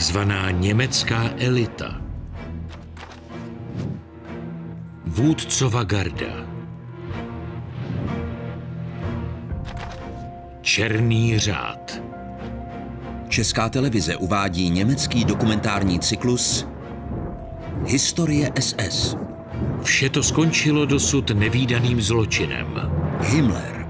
Takzvaná německá elita. Vůdcova garda. Černý řád. Česká televize uvádí německý dokumentární cyklus Historie SS. Vše to skončilo dosud nevídaným zločinem. Himmler.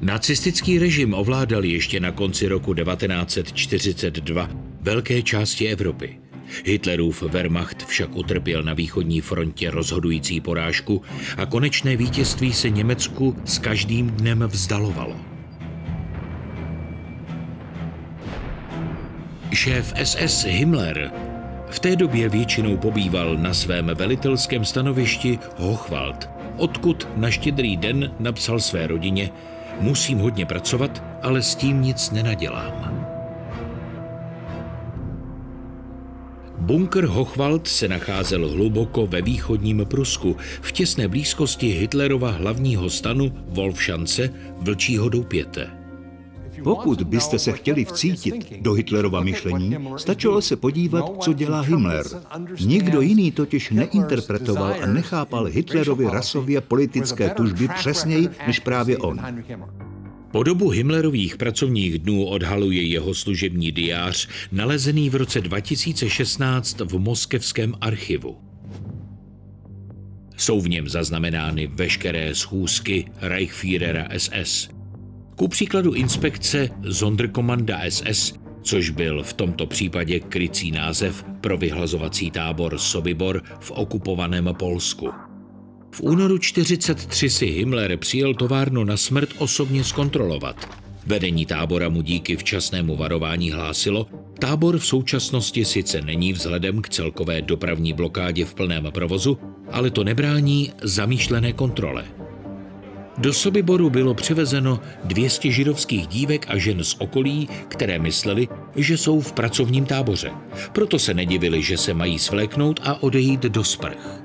Nacistický režim ovládal ještě na konci roku 1942 velké části Evropy. Hitlerův Wehrmacht však utrpěl na východní frontě rozhodující porážku a konečné vítězství se Německu s každým dnem vzdalovalo. Šéf SS Himmler v té době většinou pobýval na svém velitelském stanovišti Hochwald, odkud na Štědrý den napsal své rodině: musím hodně pracovat, ale s tím nic nenadělám. Bunkr Hochwald se nacházel hluboko ve východním Prusku, v těsné blízkosti Hitlerova hlavního stanu Wolfschanze, Vlčího doupěte. Pokud byste se chtěli vcítit do Hitlerova myšlení, stačilo se podívat, co dělá Himmler. Nikdo jiný totiž neinterpretoval a nechápal Hitlerovy rasově politické tužby přesněji než právě on. Po dobu Himmlerových pracovních dnů odhaluje jeho služební diář, nalezený v roce 2016 v moskevském archivu. Jsou v něm zaznamenány veškeré schůzky Reichsführera SS. Ku příkladu inspekce Sonderkommanda SS, což byl v tomto případě krycí název pro vyhlazovací tábor Sobibor v okupovaném Polsku. V únoru 1943 si Himmler přijel továrnu na smrt osobně zkontrolovat. Vedení tábora mu díky včasnému varování hlásilo: tábor v současnosti sice není vzhledem k celkové dopravní blokádě v plném provozu, ale to nebrání zamýšlené kontrole. Do Sobiboru bylo přivezeno 200 židovských dívek a žen z okolí, které mysleli, že jsou v pracovním táboře. Proto se nedivili, že se mají svléknout a odejít do sprch.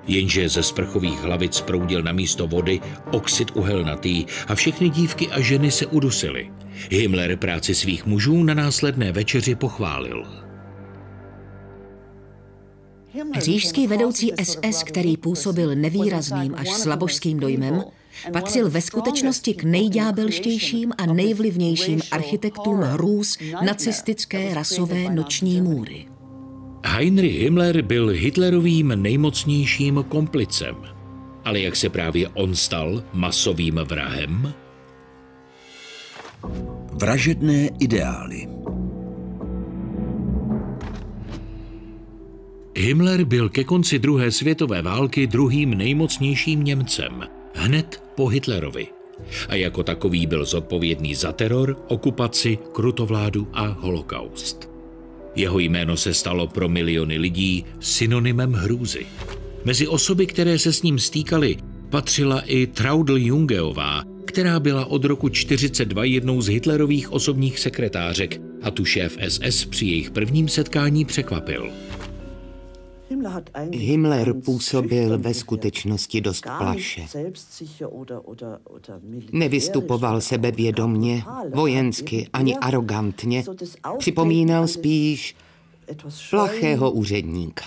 Jenže ze sprchových hlavic proudil na místo vody oxid uhelnatý a všechny dívky a ženy se udusily. Himmler práci svých mužů na následné večeři pochválil. Říšský vedoucí SS, který působil nevýrazným až slabožským dojmem, patřil ve skutečnosti k nejďábelštějším a nejvlivnějším architektům hrůz nacistické rasové noční můry. Heinrich Himmler byl Hitlerovým nejmocnějším komplicem. Ale jak se právě on stal masovým vrahem? Vražedné ideály. Himmler byl ke konci druhé světové války druhým nejmocnějším Němcem, hned po Hitlerovi. A jako takový byl zodpovědný za teror, okupaci, krutovládu a holokaust. Jeho jméno se stalo pro miliony lidí synonymem hrůzy. Mezi osoby, které se s ním stýkaly, patřila i Traudl Jungeová, která byla od roku 1942 jednou z Hitlerových osobních sekretářek a tu šéf SS při jejich prvním setkání překvapil. Himmler působil ve skutečnosti dost plaše. Nevystupoval sebevědomně, vojensky ani arogantně. Připomínal spíš plachého úředníka.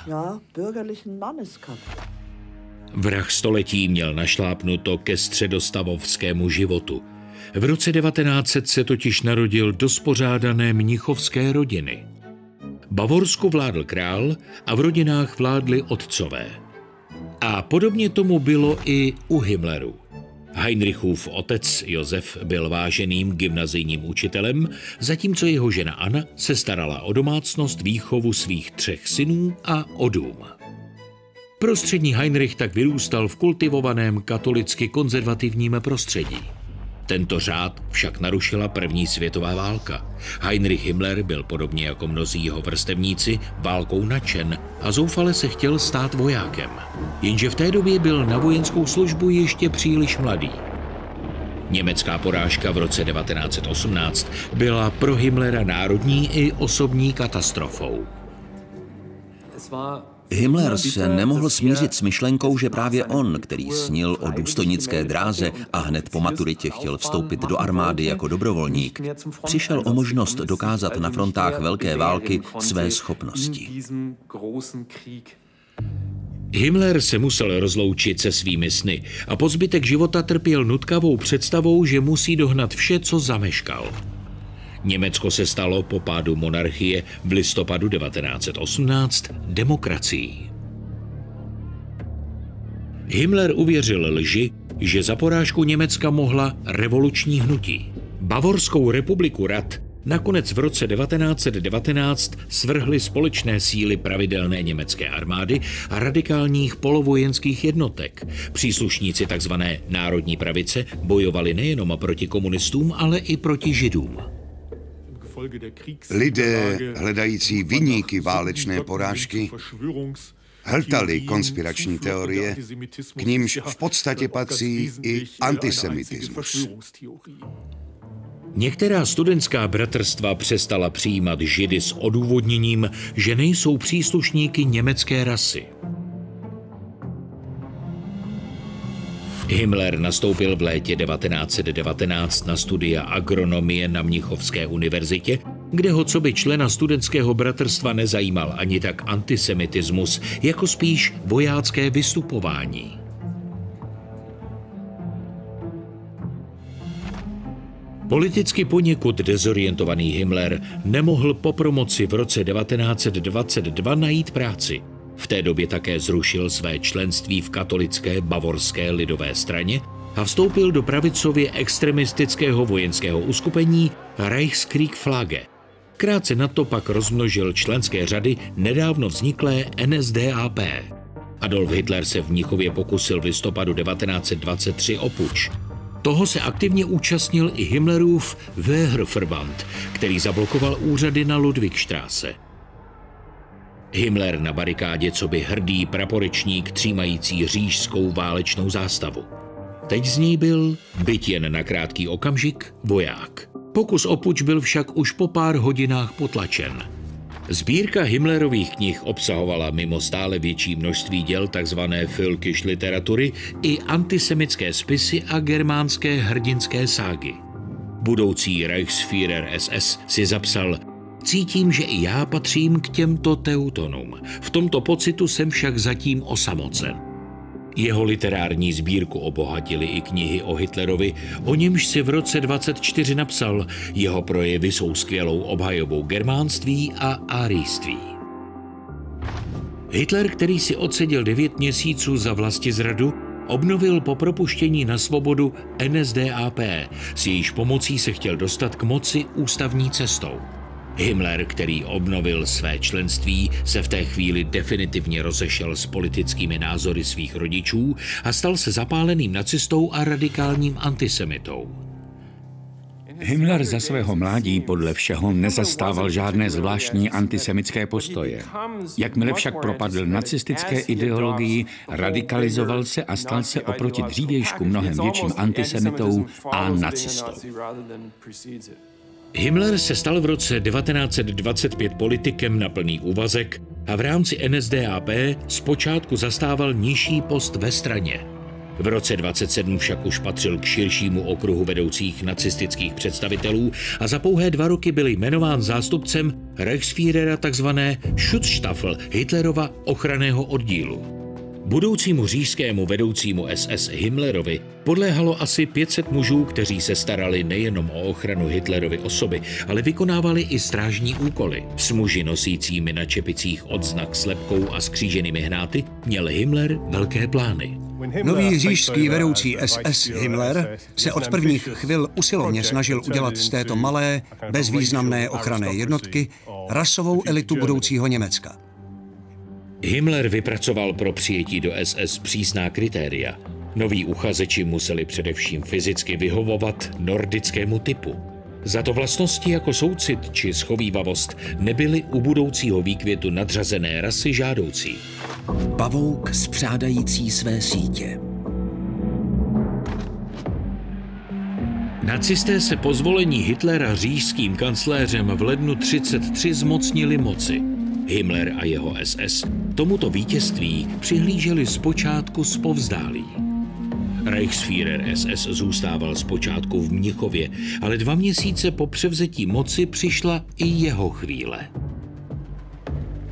Vrah století měl našlápnuto ke středostavovskému životu. V roce 1900 se totiž narodil do spořádané mnichovské rodiny. Bavorsku vládl král a v rodinách vládli otcové. A podobně tomu bylo i u Himmleru. Heinrichův otec Josef byl váženým gymnazijním učitelem, zatímco jeho žena Anna se starala o domácnost, výchovu svých 3 synů a o dům. Prostřední Heinrich tak vyrůstal v kultivovaném katolicky konzervativním prostředí. Tento řád však narušila první světová válka. Heinrich Himmler byl podobně jako mnozí jeho vrstevníci válkou nadšen a zoufale se chtěl stát vojákem. Jenže v té době byl na vojenskou službu ještě příliš mladý. Německá porážka v roce 1918 byla pro Himmlera národní i osobní katastrofou. Himmler se nemohl smířit s myšlenkou, že právě on, který snil o důstojnické dráze a hned po maturitě chtěl vstoupit do armády jako dobrovolník, přišel o možnost dokázat na frontách velké války své schopnosti. Himmler se musel rozloučit se svými sny a po zbytek života trpěl nutkavou představou, že musí dohnat vše, co zameškal. Německo se stalo po pádu monarchie v listopadu 1918 demokracií. Himmler uvěřil lži, že za porážku Německa mohla revoluční hnutí. Bavorskou republiku Rad nakonec v roce 1919 svrhly společné síly pravidelné německé armády a radikálních polovojenských jednotek. Příslušníci tzv. Národní pravice bojovali nejenom proti komunistům, ale i proti Židům. Lidé hledající viníky válečné porážky hltali konspirační teorie, k nímž v podstatě patří i antisemitismus. Některá studentská bratrstva přestala přijímat Židy s odůvodněním, že nejsou příslušníky německé rasy. Himmler nastoupil v létě 1919 na studia agronomie na Mnichovské univerzitě, kde ho coby člena studentského bratrstva nezajímal ani tak antisemitismus, jako spíš vojácké vystupování. Politicky poněkud dezorientovaný Himmler nemohl po promoci v roce 1922 najít práci. V té době také zrušil své členství v katolické bavorské lidové straně a vstoupil do pravicově extremistického vojenského uskupení Reichskriegflagge. Krátce na to pak rozmnožil členské řady nedávno vzniklé NSDAP. Adolf Hitler se v Mnichově pokusil v listopadu 1923 o puč. Toho se aktivně účastnil i Himmlerův Wehrverband, který zablokoval úřady na Ludwigstraße. Himmler na barikádě coby hrdý praporečník třímající říšskou válečnou zástavu. Teď z něj byl, byť jen na krátký okamžik, voják. Pokus o puč byl však už po pár hodinách potlačen. Sbírka Himmlerových knih obsahovala mimo stále větší množství děl tzv. Völkisch literatury i antisemické spisy a germánské hrdinské ságy. Budoucí Reichsführer SS si zapsal: Cítím, že i já patřím k těmto teutonům. V tomto pocitu jsem však zatím osamocen. Jeho literární sbírku obohatily i knihy o Hitlerovi, o němž si v roce 1924 napsal: Jeho projevy jsou skvělou obhajobou germánství a árijství. Hitler, který si odseděl 9 měsíců za vlastizradu, obnovil po propuštění na svobodu NSDAP, s jejíž pomocí se chtěl dostat k moci ústavní cestou. Himmler, který obnovil své členství, se v té chvíli definitivně rozešel s politickými názory svých rodičů a stal se zapáleným nacistou a radikálním antisemitou. Himmler za svého mládí podle všeho nezastával žádné zvláštní antisemické postoje. Jakmile však propadl nacistické ideologii, radikalizoval se a stal se oproti dřívějšku mnohem větším antisemitou a nacistou. Himmler se stal v roce 1925 politikem na plný úvazek a v rámci NSDAP zpočátku zastával nižší post ve straně. V roce 1927 však už patřil k širšímu okruhu vedoucích nacistických představitelů a za pouhé 2 roky byl jmenován zástupcem Reichsführera tzv. Schutzstaffel Hitlerova ochranného oddílu. Budoucímu říšskému vedoucímu SS Himmlerovi podléhalo asi 500 mužů, kteří se starali nejenom o ochranu Hitlerovy osoby, ale vykonávali i strážní úkoly. S muži nosícími na čepicích odznak s lebkou a skříženými hnáty měl Himmler velké plány. Nový říšský vedoucí SS Himmler se od prvních chvil usilovně snažil udělat z této malé, bezvýznamné ochranné jednotky rasovou elitu budoucího Německa. Himmler vypracoval pro přijetí do SS přísná kritéria. Noví uchazeči museli především fyzicky vyhovovat nordickému typu. Za to vlastnosti jako soucit či schovívavost nebyly u budoucího výkvětu nadřazené rasy žádoucí. Pavouk spřádající své sítě. Nacisté se po zvolení Hitlera říšským kancléřem v lednu 1933 zmocnili moci. Himmler a jeho SS Tomuto vítězství přihlíželi zpočátku zpovzdálí. Reichsführer SS zůstával zpočátku v Mnichově, ale 2 měsíce po převzetí moci přišla i jeho chvíle.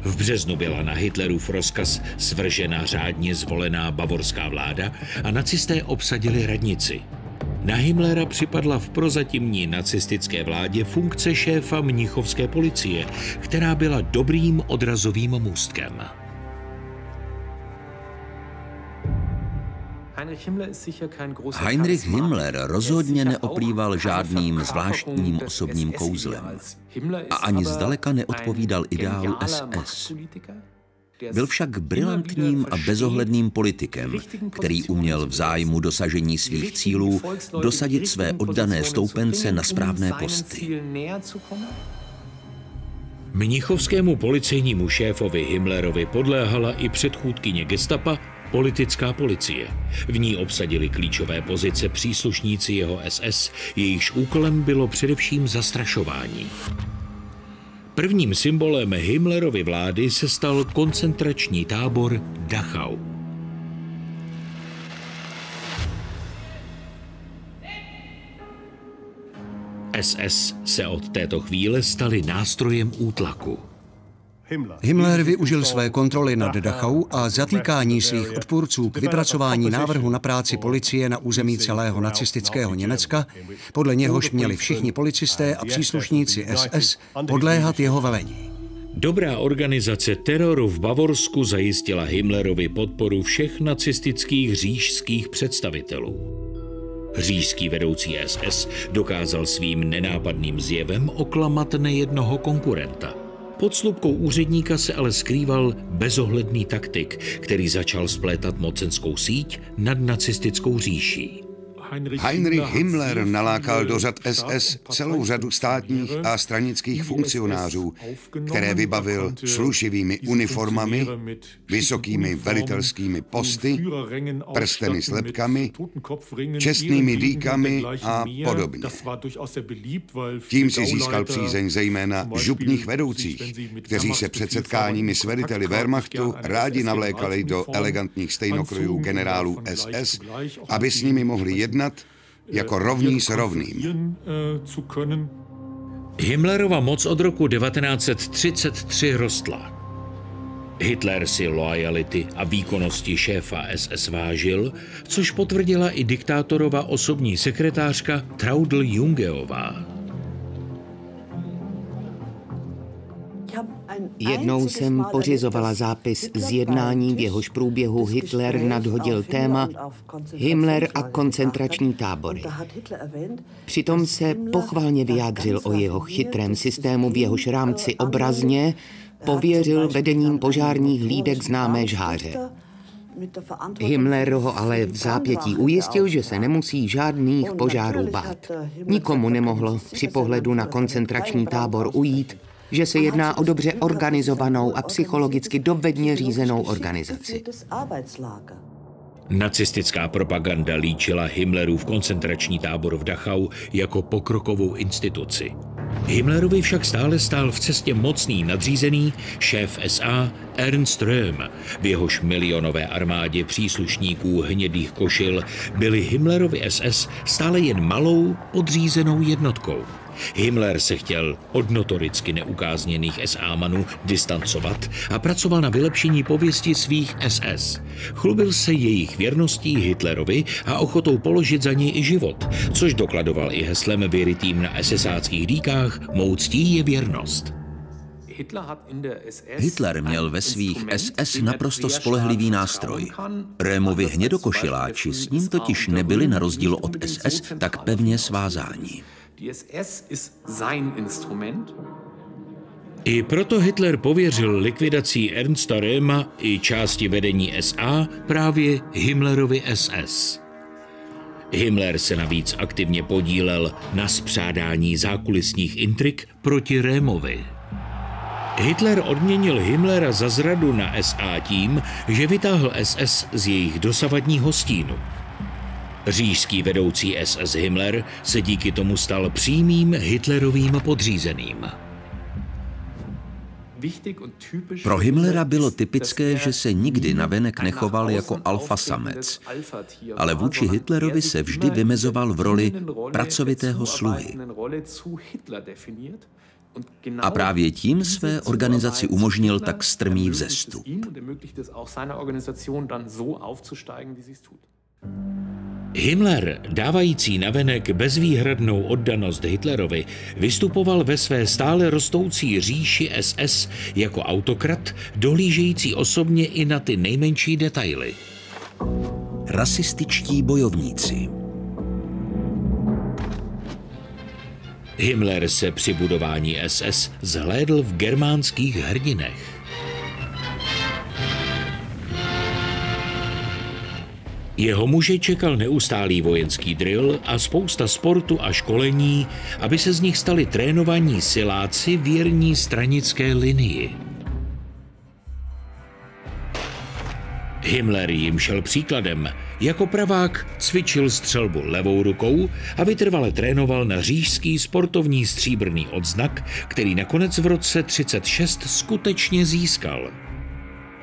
V březnu byla na Hitlerův rozkaz svržena řádně zvolená bavorská vláda a nacisté obsadili radnici. Na Himmlera připadla v prozatímní nacistické vládě funkce šéfa mnichovské policie, která byla dobrým odrazovým můstkem. Heinrich Himmler rozhodně neoplýval žádným zvláštním osobním kouzlem a ani zdaleka neodpovídal ideálu SS. Byl však brilantním a bezohledným politikem, který uměl v zájmu dosažení svých cílů dosadit své oddané stoupence na správné posty. Mnichovskému policejnímu šéfovi Himmlerovi podléhala i předchůdkyně gestapa, politická policie. V ní obsadili klíčové pozice příslušníci jeho SS, jejichž úkolem bylo především zastrašování. Prvním symbolem Himmlerovy vlády se stal koncentrační tábor Dachau. SS se od této chvíle staly nástrojem útlaku. Himmler využil své kontroly nad Dachau a zatýkání svých odpůrců k vypracování návrhu na práci policie na území celého nacistického Německa, podle něhož měli všichni policisté a příslušníci SS podléhat jeho velení. Dobrá organizace teroru v Bavorsku zajistila Himmlerovi podporu všech nacistických říšských představitelů. Říšský vedoucí SS dokázal svým nenápadným zjevem oklamat nejednoho konkurenta. Pod slupkou úředníka se ale skrýval bezohledný taktik, který začal splétat mocenskou síť nad nacistickou říší. Heinrich Himmler nalákal do řad SS celou řadu státních a stranických funkcionářů, které vybavil slušivými uniformami, vysokými velitelskými posty, prsteny s lebkami, čestnými dýkami a podobně. Tím si získal přízeň zejména župních vedoucích, kteří se před setkáními s veliteli Wehrmachtu rádi navlékali do elegantních stejnokrojů generálů SS, aby s nimi mohli jednat jako rovný s rovným. Himmlerova moc od roku 1933 rostla. Hitler si loajality a výkonnosti šéfa SS vážil, což potvrdila i diktátorova osobní sekretářka Traudl Jungeová. Jednou jsem pořizovala zápis z jednání, v jehož průběhu Hitler nadhodil téma Himmler a koncentrační tábory. Přitom se pochvalně vyjádřil o jeho chytrém systému, v jehož rámci obrazně pověřil vedením požárních hlídek známé žháře. Himmler ho ale v zápětí ujistil, že se nemusí žádných požárů bát. Nikomu nemohlo při pohledu na koncentrační tábor ujít, že se jedná o dobře organizovanou a psychologicky dovedně řízenou organizaci. Nacistická propaganda líčila Himmlerův koncentrační tábor v Dachau jako pokrokovou instituci. Himmlerovi však stále stál v cestě mocný nadřízený šéf SA Ernst Röhm. V jehož milionové armádě příslušníků hnědých košil byli Himmlerovi SS stále jen malou podřízenou jednotkou. Himmler se chtěl od notoricky neukázněných SA-manů distancovat a pracoval na vylepšení pověsti svých SS. Chlubil se jejich věrností Hitlerovi a ochotou položit za něj i život, což dokladoval i heslem vyrytým na SSáckých dýkách Mou ctí je věrnost. Hitler měl ve svých SS naprosto spolehlivý nástroj. Röhmovi hnědokošiláči s ním totiž nebyli na rozdíl od SS tak pevně svázáni. I proto Hitler pověřil likvidací Ernsta Röhma i části vedení SA právě Himmlerovi SS. Himmler se navíc aktivně podílel na spřádání zákulisních intrik proti Röhmovi. Hitler odměnil Himmlera za zradu na SA tím, že vytáhl SS z jejich dosavadního stínu. Říšský vedoucí SS Himmler se díky tomu stal přímým Hitlerovým podřízeným. Pro Himmlera bylo typické, že se nikdy navenek nechoval jako alfasamec, ale vůči Hitlerovi se vždy vymezoval v roli pracovitého sluhy. A právě tím své organizaci umožnil tak strmý vzestup. Himmler, dávající navenek bezvýhradnou oddanost Hitlerovi, vystupoval ve své stále rostoucí říši SS jako autokrat, dohlížející osobně i na ty nejmenší detaily. Rasističtí bojovníci. Himmler se při budování SS zhlédl v germánských hrdinech. Jeho muže čekal neustálý vojenský drill a spousta sportu a školení, aby se z nich stali trénovaní siláci věrní stranické linii. Himmler jim šel příkladem. Jako pravák cvičil střelbu levou rukou a vytrvale trénoval na říšský sportovní stříbrný odznak, který nakonec v roce 1936 skutečně získal.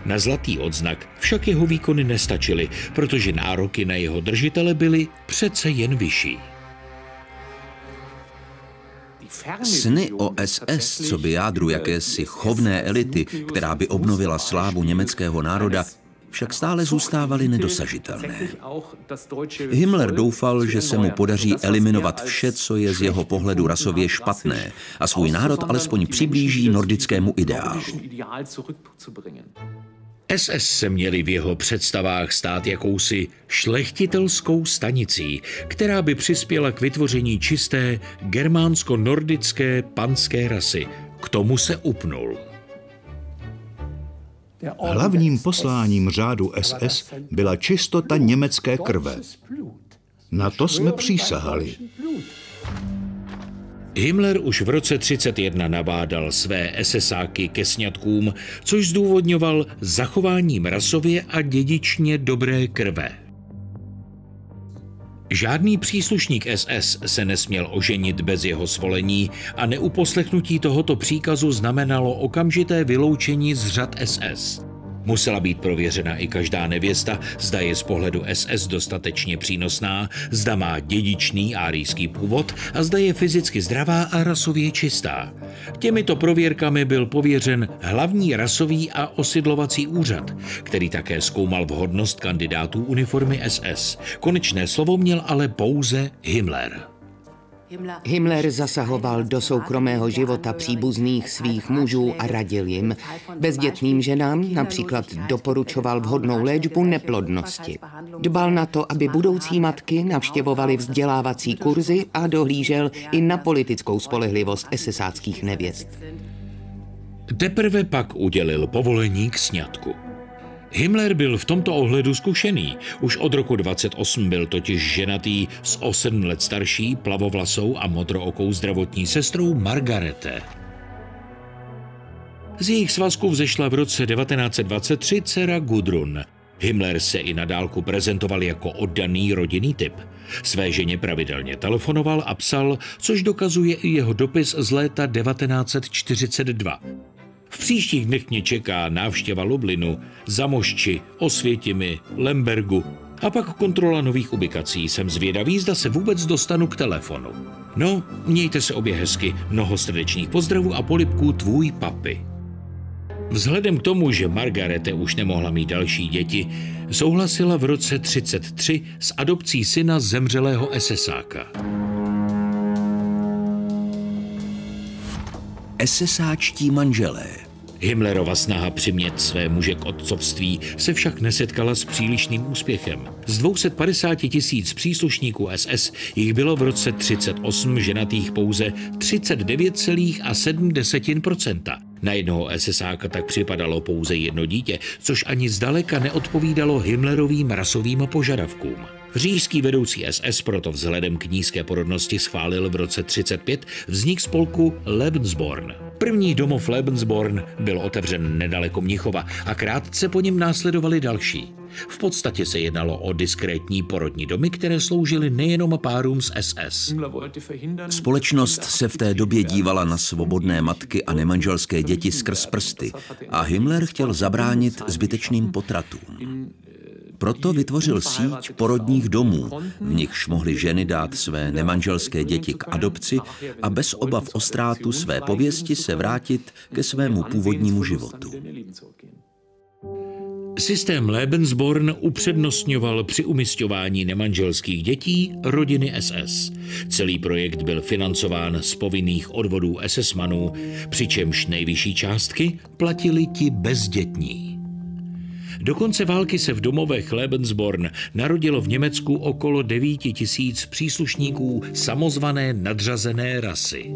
Na zlatý odznak však jeho výkony nestačily, protože nároky na jeho držitele byly přece jen vyšší. Sny o SS, co by jádru jakési chovné elity, která by obnovila slávu německého národa, však stále zůstávaly nedosažitelné. Himmler doufal, že se mu podaří eliminovat vše, co je z jeho pohledu rasově špatné, a svůj národ alespoň přiblíží nordickému ideálu. SS se měli v jeho představách stát jakousi šlechtitelskou stanicí, která by přispěla k vytvoření čisté germánsko-nordické panské rasy. K tomu se upnul. Hlavním posláním řádu SS byla čistota německé krve. Na to jsme přísahali. Himmler už v roce 1931 nabádal své SSáky ke sňatkům, což zdůvodňoval zachováním rasově a dědičně dobré krve. Žádný příslušník SS se nesměl oženit bez jeho svolení a neuposlechnutí tohoto příkazu znamenalo okamžité vyloučení z řad SS. Musela být prověřena i každá nevěsta, zda je z pohledu SS dostatečně přínosná, zda má dědičný árijský původ a zda je fyzicky zdravá a rasově čistá. Těmito prověrkami byl pověřen hlavní rasový a osidlovací úřad, který také zkoumal vhodnost kandidátů uniformy SS. Konečné slovo měl ale pouze Himmler. Himmler zasahoval do soukromého života příbuzných svých mužů a radil jim. Bezdětným ženám například doporučoval vhodnou léčbu neplodnosti. Dbal na to, aby budoucí matky navštěvovaly vzdělávací kurzy a dohlížel i na politickou spolehlivost SSáckých nevěst. Teprve pak udělil povolení k sňatku. Himmler byl v tomto ohledu zkušený. Už od roku 1928 byl totiž ženatý s o 7 let starší plavovlasou a modrookou zdravotní sestrou Margarete. Z jejich svazku vzešla v roce 1923 dcera Gudrun. Himmler se i na dálku prezentoval jako oddaný rodinný typ. Své ženě pravidelně telefonoval a psal, což dokazuje i jeho dopis z léta 1942. V příštích dnech mě čeká návštěva Lublinu, Zamošči, Osvětimi, Lembergu a pak kontrola nových ubikací. Jsem zvědavý, zda se vůbec dostanu k telefonu. No, mějte se obě hezky, mnoho srdečných pozdravů a polibků, tvůj papi. Vzhledem k tomu, že Margarete už nemohla mít další děti, souhlasila v roce 1933 s adopcí syna zemřelého SSáka. SSáčtí manželé. Himmlerova snaha přimět své muže k otcovství se však nesetkala s přílišným úspěchem. Z 250 000 příslušníků SS jich bylo v roce 1938 ženatých pouze 39,7%. Na jednoho SSáka tak připadalo pouze jedno dítě, což ani zdaleka neodpovídalo Himmlerovým rasovým požadavkům. Říšský vedoucí SS proto vzhledem k nízké porodnosti schválil v roce 1935 vznik spolku Lebensborn. První domov Lebensborn byl otevřen nedaleko Mnichova a krátce po něm následovali další. V podstatě se jednalo o diskrétní porodní domy, které sloužily nejenom párům z SS. Společnost se v té době dívala na svobodné matky a nemanželské děti skrz prsty a Himmler chtěl zabránit zbytečným potratům. Proto vytvořil síť porodních domů, v nichž mohly ženy dát své nemanželské děti k adopci a bez obav o ztrátu své pověsti se vrátit ke svému původnímu životu. Systém Lebensborn upřednostňoval při umisťování nemanželských dětí rodiny SS. Celý projekt byl financován z povinných odvodů SS-manů, přičemž nejvyšší částky platili ti bezdětní. Do konce války se v domovech Lebensborn narodilo v Německu okolo 9 000 příslušníků samozvané nadřazené rasy.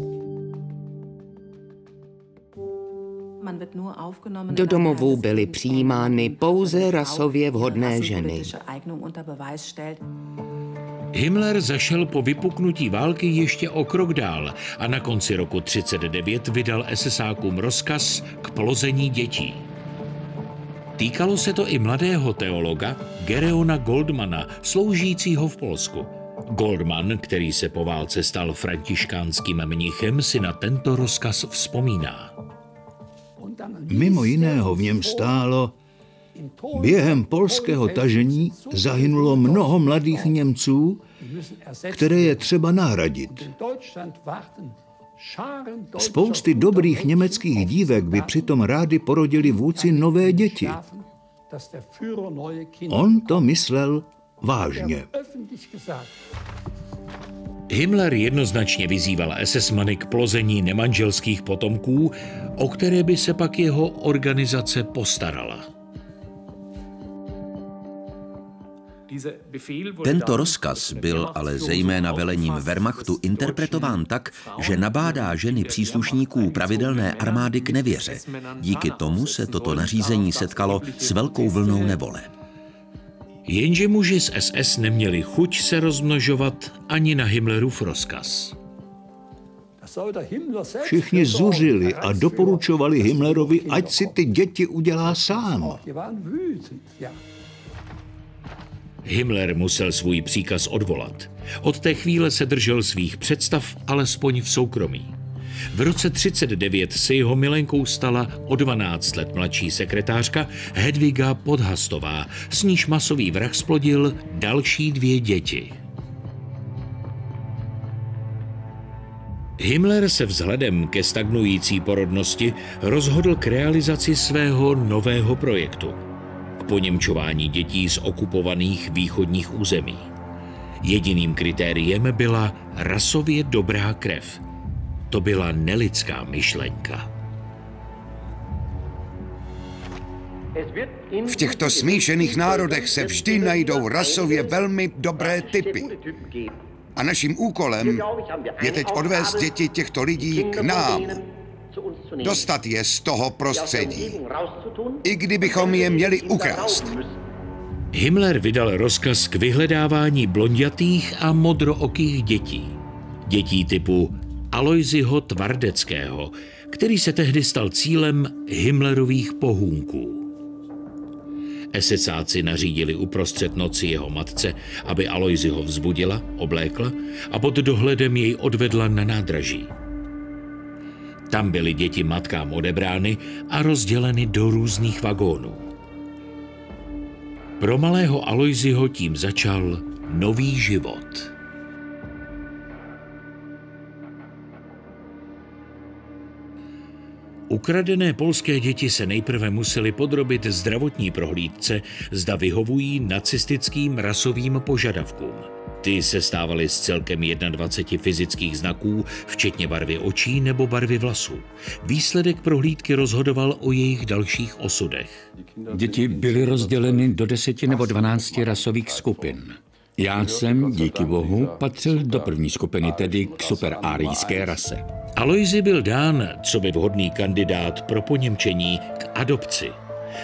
Do domovů byly přijímány pouze rasově vhodné ženy. Himmler zašel po vypuknutí války ještě o krok dál a na konci roku 1939 vydal SSákům rozkaz k plození dětí. Týkalo se to i mladého teologa Gereona Goldmana, sloužícího v Polsku. Goldman, který se po válce stal františkánským mnichem, si na tento rozkaz vzpomíná. Mimo jiného v něm stálo: během polského tažení zahynulo mnoho mladých Němců, které je třeba nahradit. Spousty dobrých německých dívek by přitom rádi porodili vůdci nové děti. On to myslel vážně. Himmler jednoznačně vyzýval SS-many k plození nemanželských potomků, o které by se pak jeho organizace postarala. Tento rozkaz byl ale zejména velením Wehrmachtu interpretován tak, že nabádá ženy příslušníků pravidelné armády k nevěře. Díky tomu se toto nařízení setkalo s velkou vlnou nevole. Jenže muži z SS neměli chuť se rozmnožovat ani na Himmlerův rozkaz. Všichni zuřili a doporučovali Himmlerovi, ať si ty děti udělá sám. Himmler musel svůj příkaz odvolat. Od té chvíle se držel svých představ, alespoň v soukromí. V roce 1939 se jeho milenkou stala o 12 let mladší sekretářka Hedviga Podhastová, s níž masový vrah zplodil další 2 děti. Himmler se vzhledem ke stagnující porodnosti rozhodl k realizaci svého nového projektu. K poněmčování dětí z okupovaných východních území. Jediným kritériem byla rasově dobrá krev. To byla nelidská myšlenka. V těchto smíšených národech se vždy najdou rasově velmi dobré typy. A naším úkolem je teď odvést děti těchto lidí k nám. Dostat je z toho prostředí. I kdybychom je měli ukrást. Himmler vydal rozkaz k vyhledávání blondětých a modrookých dětí. Dětí typu Alojzyho Tvardeckého, který se tehdy stal cílem Himmlerových pohůnků. SSáci nařídili uprostřed noci jeho matce, aby Alojzyho vzbudila, oblékla a pod dohledem jej odvedla na nádraží. Tam byly děti matkám odebrány a rozděleny do různých vagónů. Pro malého Alojzyho tím začal nový život. Ukradené polské děti se nejprve musely podrobit zdravotní prohlídce, zda vyhovují nacistickým rasovým požadavkům. Ty se stávaly z celkem 21 fyzických znaků, včetně barvy očí nebo barvy vlasů. Výsledek prohlídky rozhodoval o jejich dalších osudech. Děti byly rozděleny do 10 nebo 12 rasových skupin. Já jsem, díky bohu, patřil do první skupiny, tedy k superárijské rase. Alojzy byl dán, coby vhodný kandidát pro poněmčení, k adopci.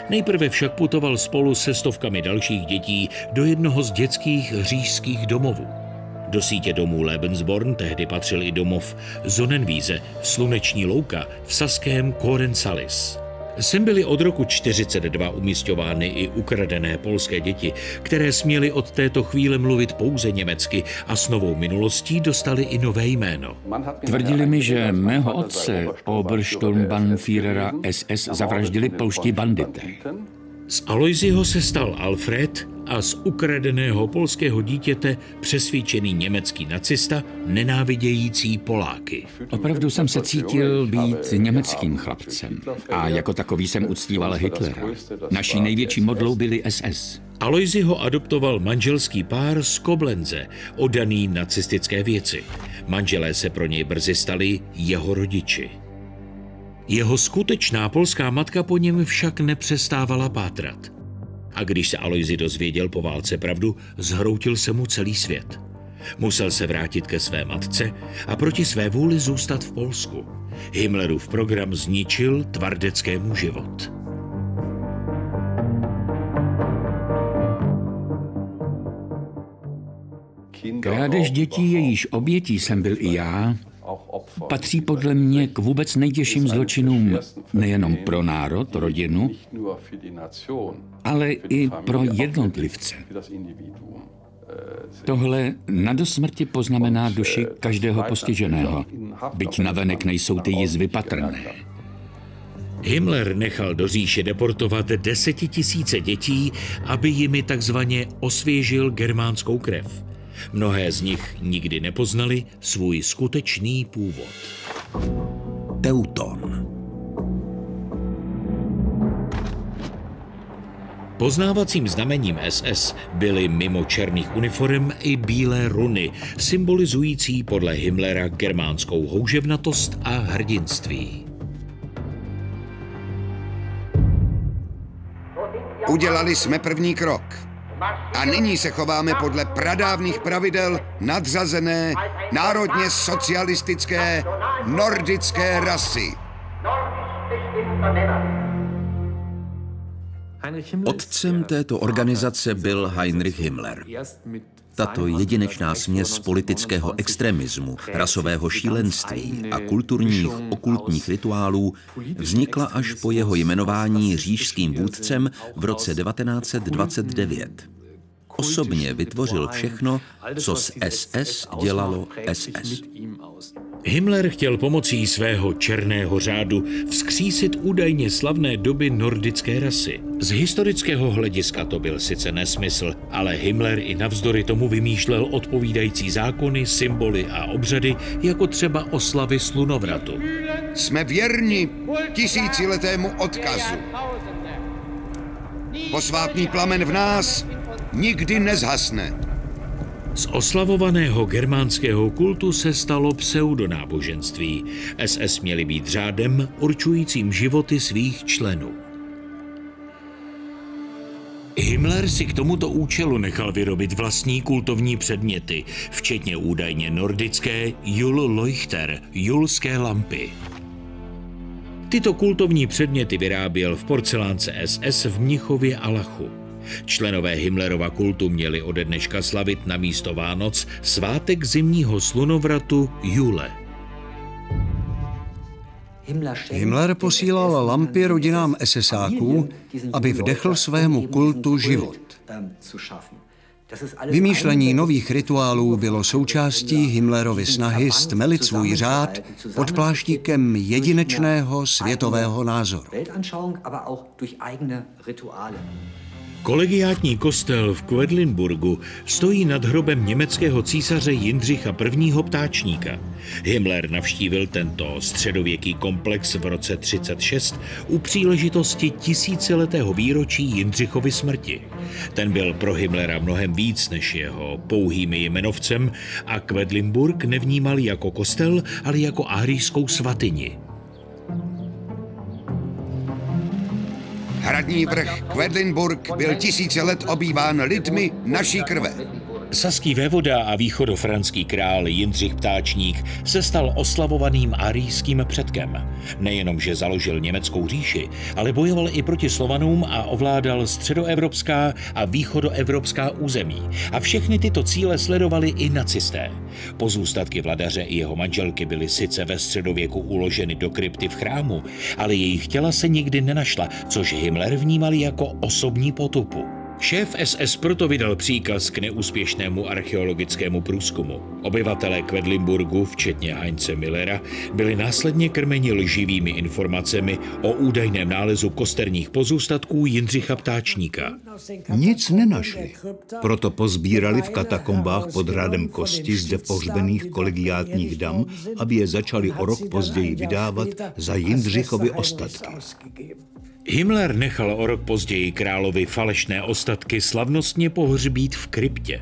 Nejprve však putoval spolu se stovkami dalších dětí do jednoho z dětských hříšských domovů. Do sítě domů Lebensborn tehdy patřil i domov Sonnenwiese, sluneční louka v saském Korensalis. Sem byly od roku 1942 umisťovány i ukradené polské děti, které směly od této chvíle mluvit pouze německy a s novou minulostí dostali i nové jméno. Tvrdili mi, že mého otce, Obersturmbannführera SS, zavraždili polští bandité. Z Aloisiho se stal Alfred a z ukradeného polského dítěte přesvědčený německý nacista, nenávidějící Poláky. Opravdu jsem se cítil být německým chlapcem a jako takový jsem uctíval Hitlera. Naší největší modlou byli SS. Aloisi ho adoptoval manželský pár z Koblenze, oddaný nacistické věci. Manželé se pro něj brzy stali jeho rodiči. Jeho skutečná polská matka po něm však nepřestávala pátrat. A když se Aloisi dozvěděl po válce pravdu, zhroutil se mu celý svět. Musel se vrátit ke své matce a proti své vůli zůstat v Polsku. Himmlerův program zničil tvardeckému život. Krádež dětí, jejíž obětí jsem byl i já, patří podle mě k vůbec nejtěžším zločinům nejenom pro národ, rodinu, ale i pro jednotlivce. Tohle na dosmrti poznamená duši každého postiženého, byť navenek nejsou ty jizvy patrné. Himmler nechal do říše deportovat 10 000 dětí, aby jimi takzvaně osvěžil germánskou krev. Mnohé z nich nikdy nepoznali svůj skutečný původ. Teuton. Poznávacím znamením SS byly mimo černých uniform i bílé runy, symbolizující podle Himmlera germánskou houževnatost a hrdinství. Udělali jsme první krok. A nyní se chováme podle pradávných pravidel nadřazené, národně socialistické, nordické rasy. Otcem této organizace byl Heinrich Himmler. Tato jedinečná směs politického extremismu, rasového šílenství a kulturních okultních rituálů vznikla až po jeho jmenování říšským vůdcem v roce 1929. Osobně vytvořil všechno, co z SS dělalo SS. Himmler chtěl pomocí svého černého řádu vzkřísit údajně slavné doby nordické rasy. Z historického hlediska to byl sice nesmysl, ale Himmler i navzdory tomu vymýšlel odpovídající zákony, symboly a obřady, jako třeba oslavy slunovratu. Jsme věrni tisíciletému odkazu. Posvátný plamen v nás nikdy nezhasne. Z oslavovaného germánského kultu se stalo pseudonáboženství. SS měli být řádem určujícím životy svých členů. Himmler si k tomuto účelu nechal vyrobit vlastní kultovní předměty, včetně údajně nordické Jul-Leuchter, julské lampy. Tyto kultovní předměty vyráběl v porcelánce SS v Mnichově a Lachu. Členové Himmlerova kultu měli ode dneška slavit na místo Vánoc svátek zimního slunovratu Jule. Himmler posílal lampy rodinám SSáků, aby vdechl svému kultu život. Vymýšlení nových rituálů bylo součástí Himmlerovy snahy stmelit svůj řád pod pláštíkem jedinečného světového názoru. Kolegiátní kostel v Quedlinburgu stojí nad hrobem německého císaře Jindřicha I. Ptáčníka. Himmler navštívil tento středověký komplex v roce 1936 u příležitosti tisíciletého výročí Jindřichovy smrti. Ten byl pro Himmlera mnohem víc než jeho pouhým jmenovcem a Quedlinburg nevnímal jako kostel, ale jako árijskou svatyni. Hradní vrch Quedlinburg byl tisíce let obýván lidmi naší krve. Saský vévoda a východofranský král Jindřich Ptáčník se stal oslavovaným árijským předkem. Nejenom, že založil německou říši, ale bojoval i proti Slovanům a ovládal středoevropská a východoevropská území. A všechny tyto cíle sledovali i nacisté. Pozůstatky vladaře i jeho manželky byly sice ve středověku uloženy do krypty v chrámu, ale jejich těla se nikdy nenašla, což Himmler vnímal jako osobní potupu. Šéf SS proto vydal příkaz k neúspěšnému archeologickému průzkumu. Obyvatelé Quedlinburgu, včetně Heinze Müllera, byli následně krmeni lživými informacemi o údajném nálezu kosterních pozůstatků Jindřicha Ptáčníka. Nic nenašli. Proto pozbírali v katakombách pod hradem kosti zde pohřbených kolegiátních dam, aby je začali o rok později vydávat za Jindřichovy ostatky. Himmler nechal o rok později královi falešné ostatky slavnostně pohřbít v kryptě.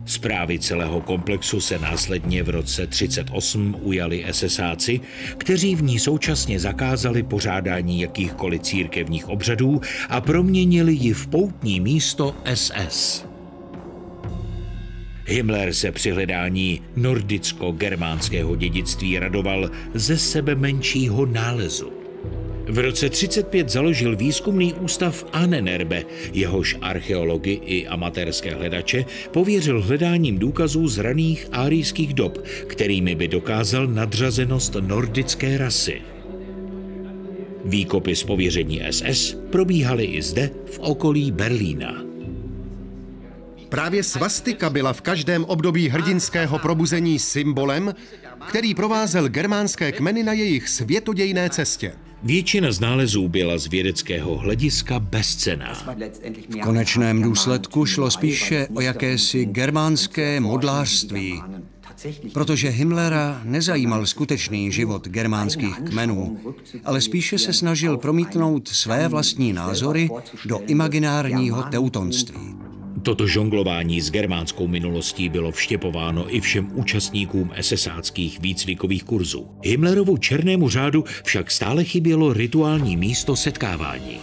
Správy celého komplexu se následně v roce 1938 ujali SSáci, kteří v ní současně zakázali pořádání jakýchkoliv církevních obřadů a proměnili ji v poutní místo SS. Himmler se při hledání nordicko-germánského dědictví radoval ze sebe menšího nálezu. V roce 1935 založil výzkumný ústav Ahnenerbe, jehož archeology i amatérské hledače pověřil hledáním důkazů z raných árijských dob, kterými by dokázal nadřazenost nordické rasy. Výkopy z pověření SS probíhaly i zde v okolí Berlína. Právě svastika byla v každém období hrdinského probuzení symbolem, který provázel germánské kmeny na jejich světodějné cestě. Většina z nálezů byla z vědeckého hlediska bezcenná. V konečném důsledku šlo spíše o jakési germánské modlářství, protože Himmlera nezajímal skutečný život germánských kmenů, ale spíše se snažil promítnout své vlastní názory do imaginárního teutonství. Toto žonglování s germánskou minulostí bylo vštěpováno i všem účastníkům SSáckých výcvikových kurzů. Himmlerovu černému řádu však stále chybělo rituální místo setkávání.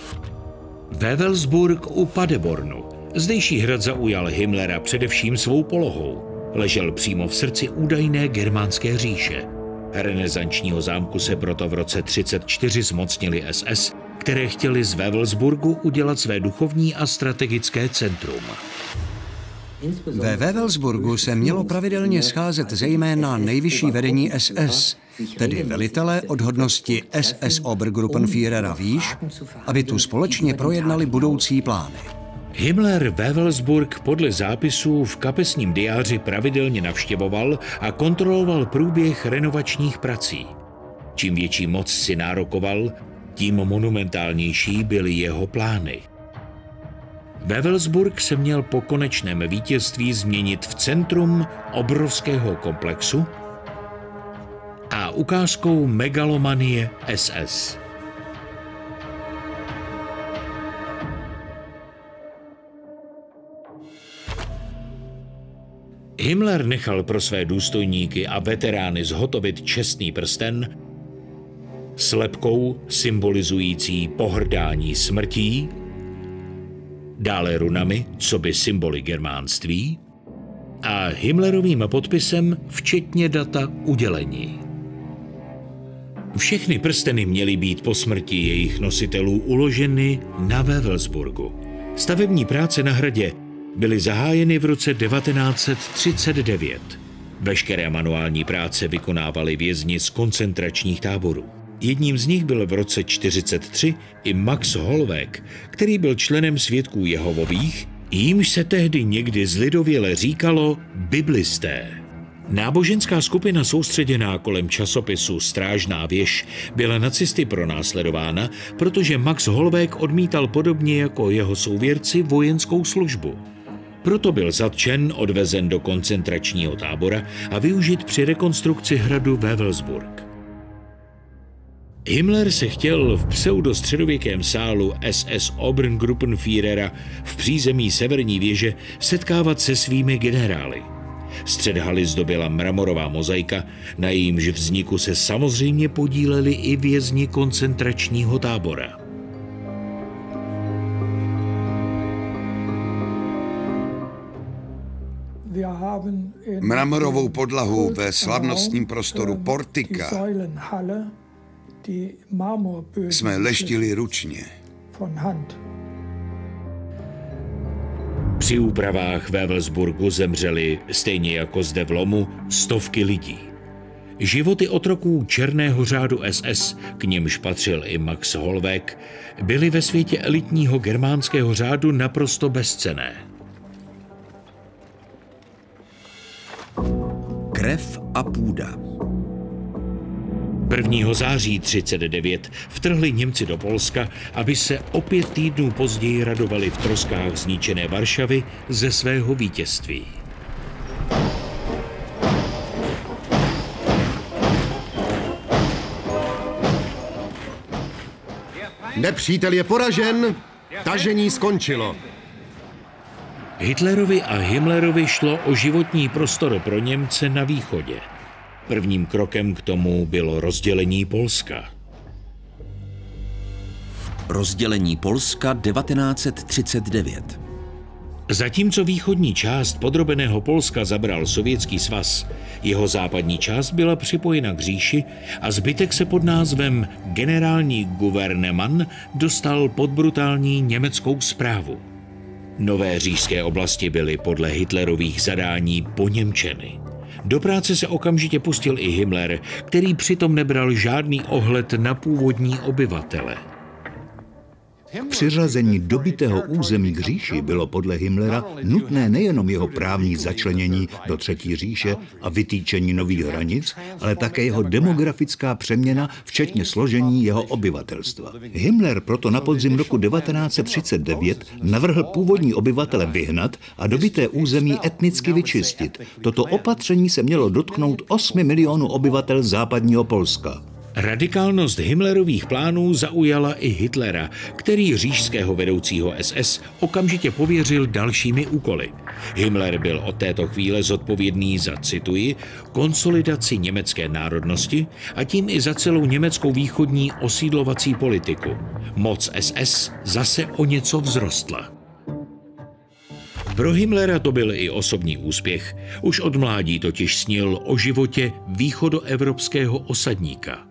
Wewelsburg u Paderbornu. Zdejší hrad zaujal Himmlera především svou polohou. Ležel přímo v srdci údajné germánské říše. Renesančního zámku se proto v roce 1934 zmocnili SS, které chtěli z Wewelsburgu udělat své duchovní a strategické centrum. Ve Wewelsburgu se mělo pravidelně scházet zejména nejvyšší vedení SS, tedy velitelé od hodnosti SS Obergruppenführera výš, aby tu společně projednali budoucí plány. Himmler Wewelsburg podle zápisů v kapesním diáři pravidelně navštěvoval a kontroloval průběh renovačních prací. Čím větší moc si nárokoval, tím monumentálnější byly jeho plány. Wewelsburg se měl po konečném vítězství změnit v centrum obrovského komplexu a ukázkou megalomanie SS. Himmler nechal pro své důstojníky a veterány zhotovit čestný prsten s lebkou symbolizující pohrdání smrtí, dále runami, coby symboly germánství, a Himmlerovým podpisem včetně data udělení. Všechny prsteny měly být po smrti jejich nositelů uloženy na Wewelsburgu. Stavební práce na hradě byly zahájeny v roce 1939. Veškeré manuální práce vykonávali vězni z koncentračních táborů. Jedním z nich byl v roce 1943 i Max Hollweg, který byl členem Svědků Jehovových, jímž se tehdy někdy zlidověle říkalo biblisté. Náboženská skupina soustředěná kolem časopisu Strážná věž byla nacisty pronásledována, protože Max Hollweg odmítal podobně jako jeho souvěrci vojenskou službu. Proto byl zatčen, odvezen do koncentračního tábora a využit při rekonstrukci hradu Wewelsburg. Himmler se chtěl v pseudostředověkém sálu SS Obergruppenführera v přízemí severní věže setkávat se svými generály. Střed haly zdobila mramorová mozaika, na jejímž vzniku se samozřejmě podíleli i vězni koncentračního tábora. Mramorovou podlahu ve slavnostním prostoru Portika jsme leštili ručně. Při úpravách ve Welsburgu zemřeli, stejně jako zde v Lomu, stovky lidí. Životy otroků černého řádu SS, k nimž patřil i Max Hollweg, byly ve světě elitního germánského řádu naprosto bezcenné. Krev a půda. 1. září 1939 vtrhli Němci do Polska, aby se o 5 týdnů později radovali v troskách zničené Varšavy ze svého vítězství. Nepřítel je poražen, tažení skončilo. Hitlerovi a Himmlerovi šlo o životní prostor pro Němce na východě. Prvním krokem k tomu bylo rozdělení Polska. Rozdělení Polska 1939. Zatímco východní část podrobeného Polska zabral Sovětský svaz, jeho západní část byla připojena k říši a zbytek se pod názvem Generální Gouvernement dostal pod brutální německou správu. Nové říšské oblasti byly podle Hitlerových zadání poněmčeny. Do práce se okamžitě pustil i Himmler, který přitom nebral žádný ohled na původní obyvatele. K přiřazení dobytého území k říši bylo podle Himmlera nutné nejenom jeho právní začlenění do Třetí říše a vytýčení nových hranic, ale také jeho demografická přeměna, včetně složení jeho obyvatelstva. Himmler proto na podzim roku 1939 navrhl původní obyvatele vyhnat a dobyté území etnicky vyčistit. Toto opatření se mělo dotknout 8 milionů obyvatel západního Polska. Radikálnost Himmlerových plánů zaujala i Hitlera, který říšského vedoucího SS okamžitě pověřil dalšími úkoly. Himmler byl od této chvíle zodpovědný za, cituji, konsolidaci německé národnosti a tím i za celou německou východní osídlovací politiku. Moc SS zase o něco vzrostla. Pro Himmlera to byl i osobní úspěch. Už od mládí totiž snil o životě východoevropského osadníka.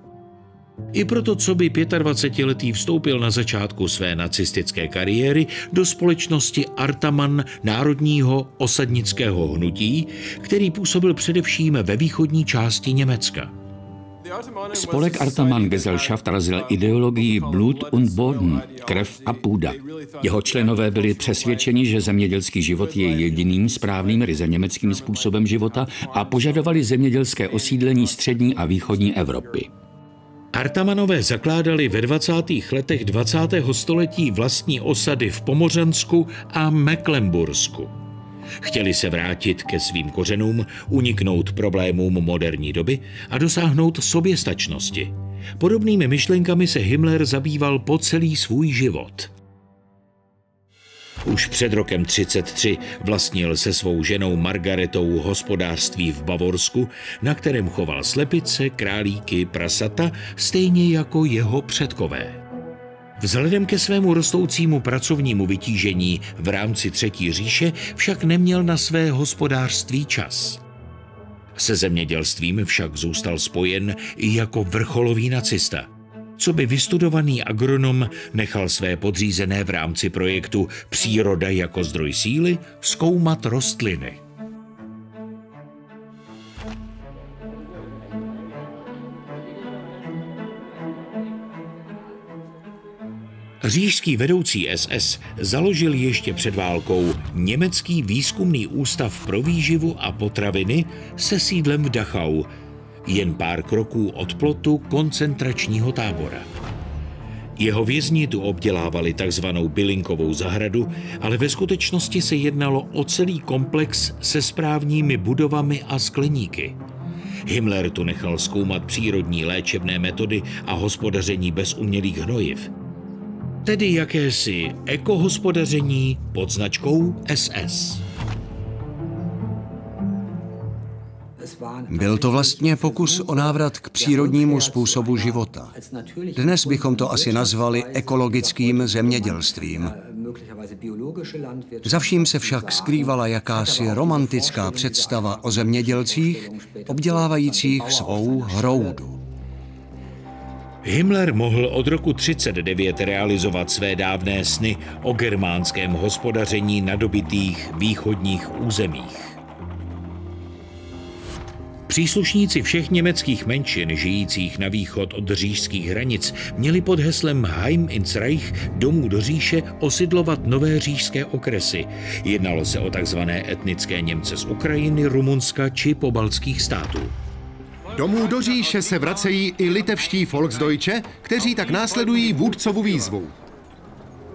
I proto, co by 25letý vstoupil na začátku své nacistické kariéry do společnosti Artaman národního osadnického hnutí, který působil především ve východní části Německa. Spolek Artaman Gesellschaft razil ideologii Blut und Boden, krev a půda. Jeho členové byli přesvědčeni, že zemědělský život je jediným správným ryze německým způsobem života a požadovali zemědělské osídlení střední a východní Evropy. Artamanové zakládali ve 20. letech 20. století vlastní osady v Pomořansku a Mecklenbursku. Chtěli se vrátit ke svým kořenům, uniknout problémům moderní doby a dosáhnout soběstačnosti. Podobnými myšlenkami se Himmler zabýval po celý svůj život. Už před rokem 1933 vlastnil se svou ženou Margaretou hospodářství v Bavorsku, na kterém choval slepice, králíky, prasata, stejně jako jeho předkové. Vzhledem ke svému rostoucímu pracovnímu vytížení v rámci Třetí říše však neměl na své hospodářství čas. Se zemědělstvím však zůstal spojen i jako vrcholový nacista. Coby vystudovaný agronom nechal své podřízené v rámci projektu Příroda jako zdroj síly zkoumat rostliny. Říšský vedoucí SS založil ještě před válkou Německý výzkumný ústav pro výživu a potraviny se sídlem v Dachau, jen pár kroků od plotu koncentračního tábora. Jeho vězni tu obdělávali takzvanou bylinkovou zahradu, ale ve skutečnosti se jednalo o celý komplex se správními budovami a skleníky. Himmler tu nechal zkoumat přírodní léčebné metody a hospodaření bez umělých hnojiv. Tedy jakési ekohospodaření pod značkou SS. Byl to vlastně pokus o návrat k přírodnímu způsobu života. Dnes bychom to asi nazvali ekologickým zemědělstvím. Za vším se však skrývala jakási romantická představa o zemědělcích, obdělávajících svou hroudu. Himmler mohl od roku 1939 realizovat své dávné sny o germánském hospodaření na dobytých východních územích. Příslušníci všech německých menšin žijících na východ od říšských hranic měli pod heslem Heim ins Reich, domů do říše, osidlovat nové říšské okresy. Jednalo se o takzvané etnické Němce z Ukrajiny, Rumunska či pobaltských států. Domů do říše se vracejí i litevští Volksdeutsche, kteří tak následují vůdcovu výzvu.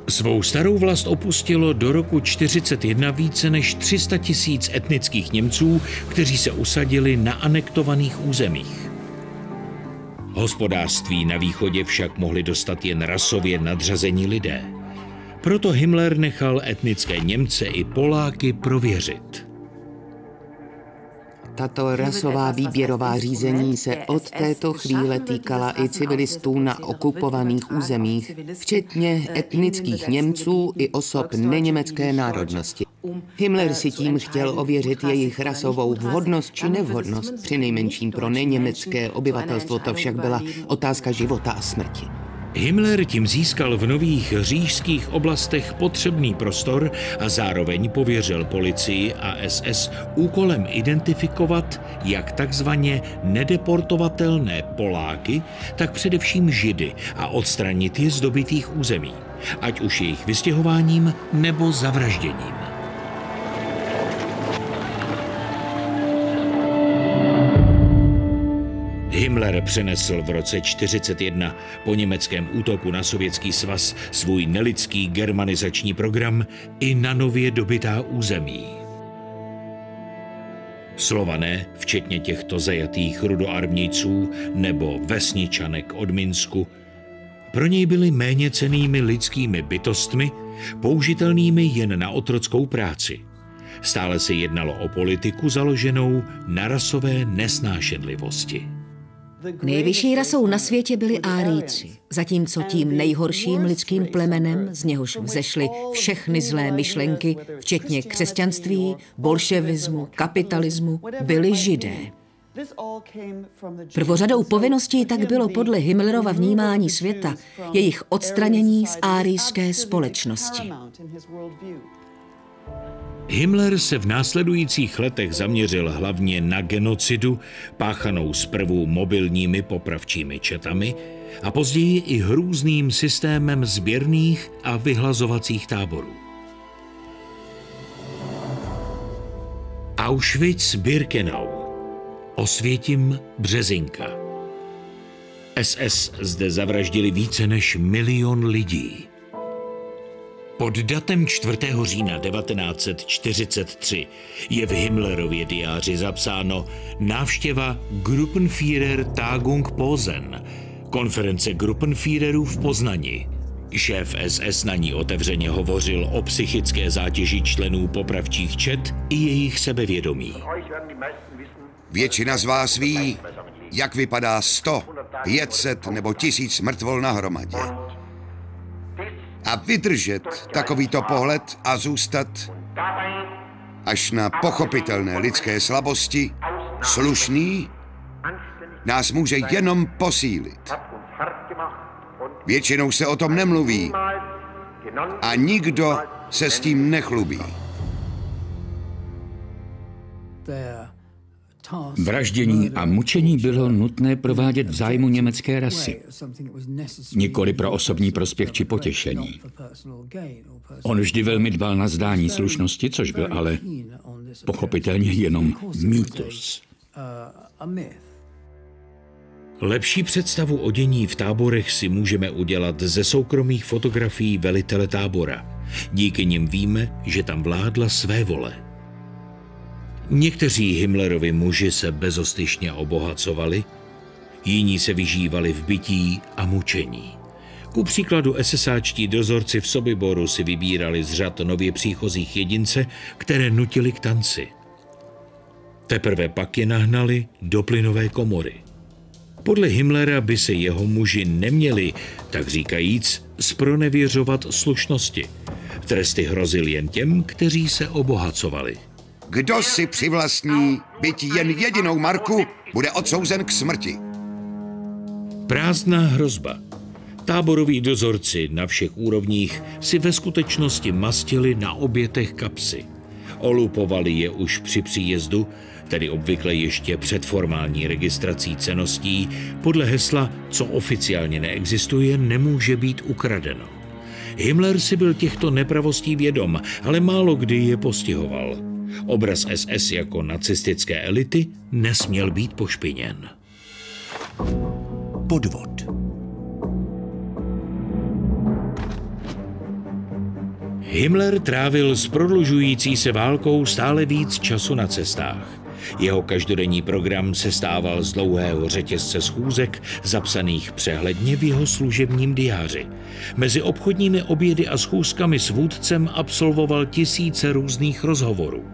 Svou starou vlast opustilo do roku 1941 více než 300 000 etnických Němců, kteří se usadili na anektovaných územích. Hospodářství na východě však mohli dostat jen rasově nadřazení lidé. Proto Himmler nechal etnické Němce i Poláky prověřit. Tato rasová výběrová řízení se od této chvíle týkala i civilistů na okupovaných územích, včetně etnických Němců i osob neněmecké národnosti. Himmler si tím chtěl ověřit jejich rasovou vhodnost či nevhodnost. Přinejmenším pro neněmecké obyvatelstvo to však byla otázka života a smrti. Himmler tím získal v nových říšských oblastech potřebný prostor a zároveň pověřil policii a SS úkolem identifikovat jak takzvaně nedeportovatelné Poláky, tak především Židy a odstranit je z dobytých území, ať už jejich vystěhováním nebo zavražděním. Himmler přenesl v roce 1941 po německém útoku na Sovětský svaz svůj nelidský germanizační program i na nově dobytá území. Slované, včetně těchto zajatých rudoarmějců nebo vesničanek od Minsku, pro něj byli méněcennými lidskými bytostmi, použitelnými jen na otrockou práci. Stále se jednalo o politiku založenou na rasové nesnášenlivosti. Nejvyšší rasou na světě byli Árijci, zatímco tím nejhorším lidským plemenem, z něhož vzešly všechny zlé myšlenky, včetně křesťanství, bolševismu, kapitalismu, byli Židé. Prvořadou povinností tak bylo podle Himmlerova vnímání světa jejich odstranění z árijské společnosti. Himmler se v následujících letech zaměřil hlavně na genocidu, páchanou zprvu mobilními popravčími četami a později i hrůzným systémem sběrných a vyhlazovacích táborů. Auschwitz-Birkenau, Osvětim-Březinka. SS zde zavraždili více než 1 000 000 lidí. Pod datem 4. října 1943 je v Himmlerově diáři zapsáno návštěva Gruppenführer Tagung Posen, konference Gruppenführerů v Poznani. Šéf SS na ní otevřeně hovořil o psychické zátěži členů popravčích čet i jejich sebevědomí. Většina z vás ví, jak vypadá 100, 500 nebo 1000 mrtvol na hromadě. A vydržet takovýto pohled a zůstat až na pochopitelné lidské slabosti, slušný, nás může jenom posílit. Většinou se o tom nemluví a nikdo se s tím nechlubí. Vraždění a mučení bylo nutné provádět v zájmu německé rasy, nikoli pro osobní prospěch či potěšení. On vždy velmi dbal na zdání slušnosti, což byl ale pochopitelně jenom mýtus. Lepší představu o dění v táborech si můžeme udělat ze soukromých fotografií velitele tábora. Díky nim víme, že tam vládla svévole. Někteří Himmlerovi muži se bezostyšně obohacovali, jiní se vyžívali v bytí a mučení. Ku příkladu SSáčtí dozorci v Sobiboru si vybírali z řad nově příchozích jedince, které nutili k tanci. Teprve pak je nahnali do plynové komory. Podle Himmlera by se jeho muži neměli, tak říkajíc, zpronevěřovat slušnosti. Tresty hrozily jen těm, kteří se obohacovali. Kdo si přivlastní byť jen jedinou marku, bude odsouzen k smrti. Prázdná hrozba. Táboroví dozorci na všech úrovních si ve skutečnosti mastili na obětech kapsy. Olupovali je už při příjezdu, tedy obvykle ještě před formální registrací cenností, podle hesla, co oficiálně neexistuje, nemůže být ukradeno. Himmler si byl těchto nepravostí vědom, ale málo kdy je postihoval. Obraz SS jako nacistické elity nesměl být pošpiněn. Podvod. Himmler trávil s prodlužující se válkou stále víc času na cestách. Jeho každodenní program sestával z dlouhého řetězce schůzek, zapsaných přehledně v jeho služebním diáři. Mezi obchodními obědy a schůzkami s vůdcem absolvoval tisíce různých rozhovorů.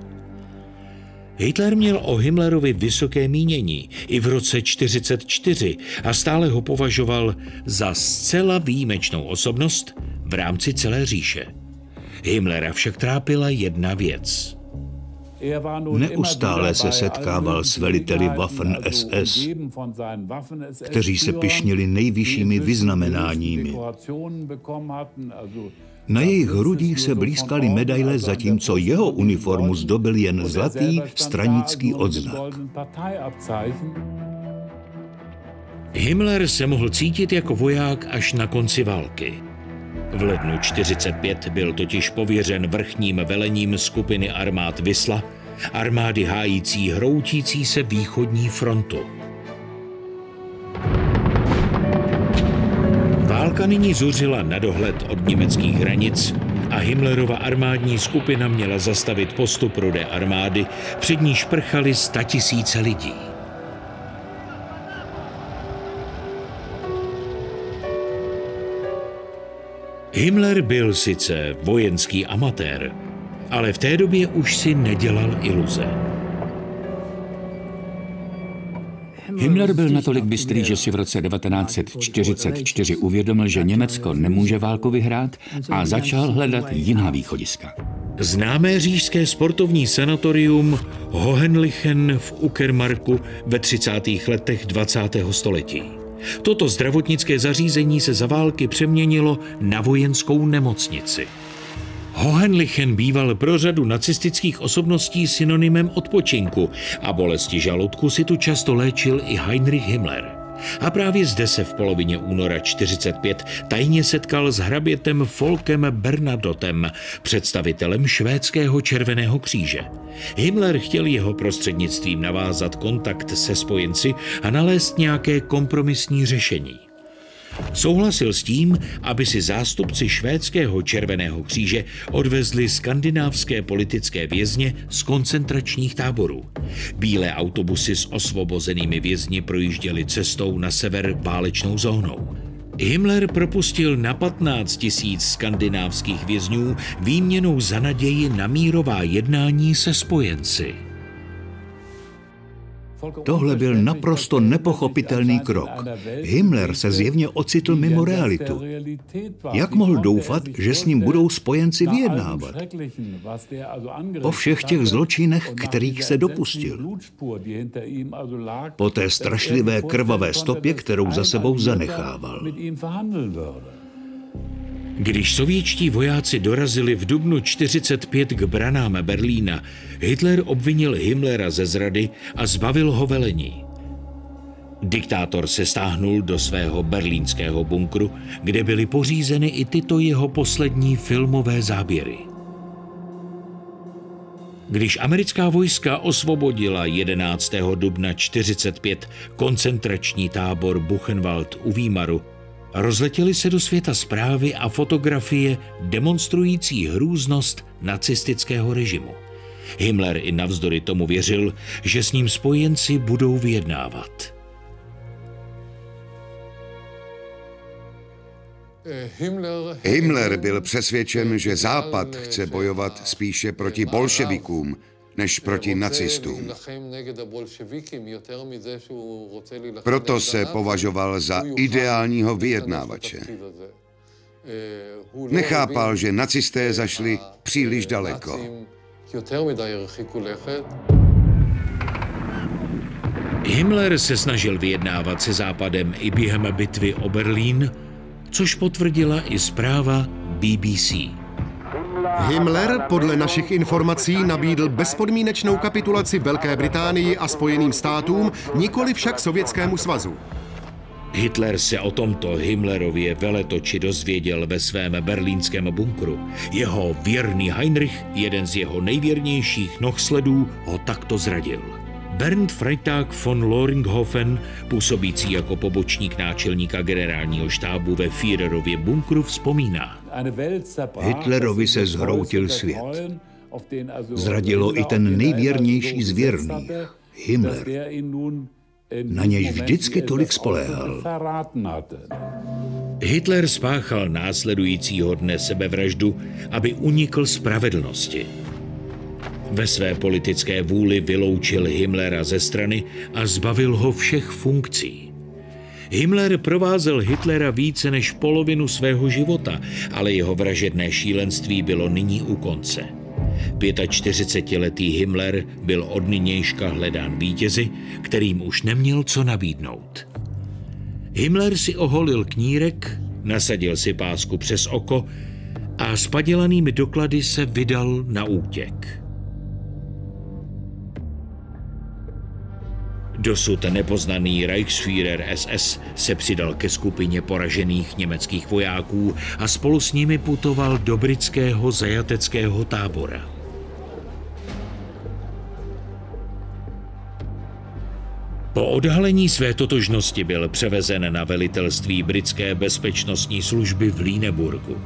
Hitler měl o Himmlerovi vysoké mínění i v roce 1944 a stále ho považoval za zcela výjimečnou osobnost v rámci celé říše. Himmlera však trápila jedna věc. Neustále se setkával s veliteli Waffen-SS, kteří se pyšnili nejvyššími vyznamenáními. Na jejich hrudích se blýskaly medaile, zatímco jeho uniformu zdobil jen zlatý stranický odznak. Himmler se mohl cítit jako voják až na konci války. V lednu 1945 byl totiž pověřen vrchním velením skupiny armád Wisla, armády hájící hroutící se východní frontu. Válka nyní zuřila na dohled od německých hranic a Himmlerova armádní skupina měla zastavit postup Rudé armády, před níž prchali 100 000 lidí. Himmler byl sice vojenský amatér, ale v té době už si nedělal iluze. Himmler byl natolik bystrý, že si v roce 1944 uvědomil, že Německo nemůže válku vyhrát a začal hledat jiná východiska. Známé říšské sportovní sanatorium Hohenlichen v Uckermarku ve 30. letech 20. století. Toto zdravotnické zařízení se za války přeměnilo na vojenskou nemocnici. Hohenlichen býval pro řadu nacistických osobností synonymem odpočinku a bolesti žaludku si tu často léčil i Heinrich Himmler. A právě zde se v polovině února 1945 tajně setkal s hrabětem Folkem Bernadotem, představitelem švédského Červeného kříže. Himmler chtěl jeho prostřednictvím navázat kontakt se spojenci a nalézt nějaké kompromisní řešení. Souhlasil s tím, aby si zástupci švédského Červeného kříže odvezli skandinávské politické vězně z koncentračních táborů. Bílé autobusy s osvobozenými vězni projížděly cestou na sever válečnou zónou. Himmler propustil na 15 000 skandinávských vězňů výměnou za naději na mírová jednání se spojenci. Tohle byl naprosto nepochopitelný krok. Himmler se zjevně ocitl mimo realitu. Jak mohl doufat, že s ním budou spojenci vyjednávat? Po všech těch zločinech, kterých se dopustil. Po té strašlivé krvavé stopě, kterou za sebou zanechával. Když sovětští vojáci dorazili v dubnu 1945 k branám Berlína, Hitler obvinil Himmlera ze zrady a zbavil ho velení. Diktátor se stáhnul do svého berlínského bunkru, kde byly pořízeny i tyto jeho poslední filmové záběry. Když americká vojska osvobodila 11. dubna 1945 koncentrační tábor Buchenwald u Výmaru, rozletěly se do světa zprávy a fotografie demonstrující hrůznost nacistického režimu. Himmler i navzdory tomu věřil, že s ním spojenci budou vyjednávat. Himmler byl přesvědčen, že Západ chce bojovat spíše proti bolševikům, než proti nacistům. Proto se považoval za ideálního vyjednávače. Nechápal, že nacisté zašli příliš daleko. Himmler se snažil vyjednávat se Západem i během bitvy o Berlín, což potvrdila i zpráva BBC. Himmler podle našich informací nabídl bezpodmínečnou kapitulaci Velké Británii a Spojeným státům, nikoli však Sovětskému svazu. Hitler se o tomto Himmlerově veletoči dozvěděl ve svém berlínském bunkru. Jeho věrný Heinrich, jeden z jeho nejvěrnějších nohsledů, ho takto zradil. Bernd Freitag von Loringhofen, působící jako pobočník náčelníka generálního štábu ve Führerově bunkru, vzpomíná. Hitlerovi se zhroutil svět. Zradilo i ten nejvěrnější z věrných, Himmler. Na něj vždycky tolik spoléhal. Hitler spáchal následujícího dne sebevraždu, aby unikl spravedlnosti. Ve své politické vůli vyloučil Himmlera ze strany a zbavil ho všech funkcí. Himmler provázel Hitlera více než polovinu svého života, ale jeho vražedné šílenství bylo nyní u konce. 45letý Himmler byl od nynějška hledán vítězi, kterým už neměl co nabídnout. Himmler si oholil knírek, nasadil si pásku přes oko a s padělanými doklady se vydal na útěk. Dosud nepoznaný Reichsführer SS se přidal ke skupině poražených německých vojáků a spolu s nimi putoval do britského zajateckého tábora. Po odhalení své totožnosti byl převezen na velitelství britské bezpečnostní služby v Lüneburgu.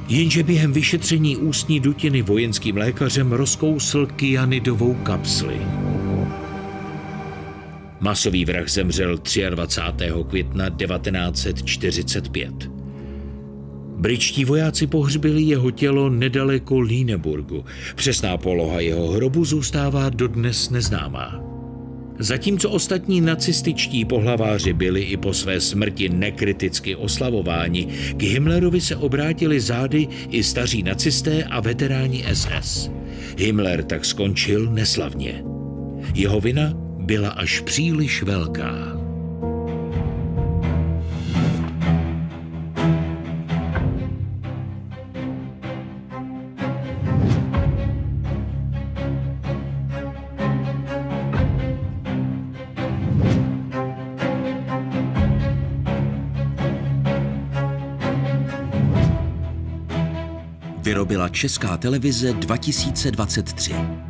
Jenže během vyšetření ústní dutiny vojenským lékařem rozkousl kyanidovou kapsli. Masový vrah zemřel 23. května 1945. Britští vojáci pohřbili jeho tělo nedaleko Lüneburgu. Přesná poloha jeho hrobu zůstává dodnes neznámá. Zatímco ostatní nacističtí pohlaváři byli i po své smrti nekriticky oslavováni, k Himmlerovi se obrátili zády i staří nacisté a veteráni SS. Himmler tak skončil neslavně. Jeho vina byla až příliš velká. Vyrobila Česká televize 2023.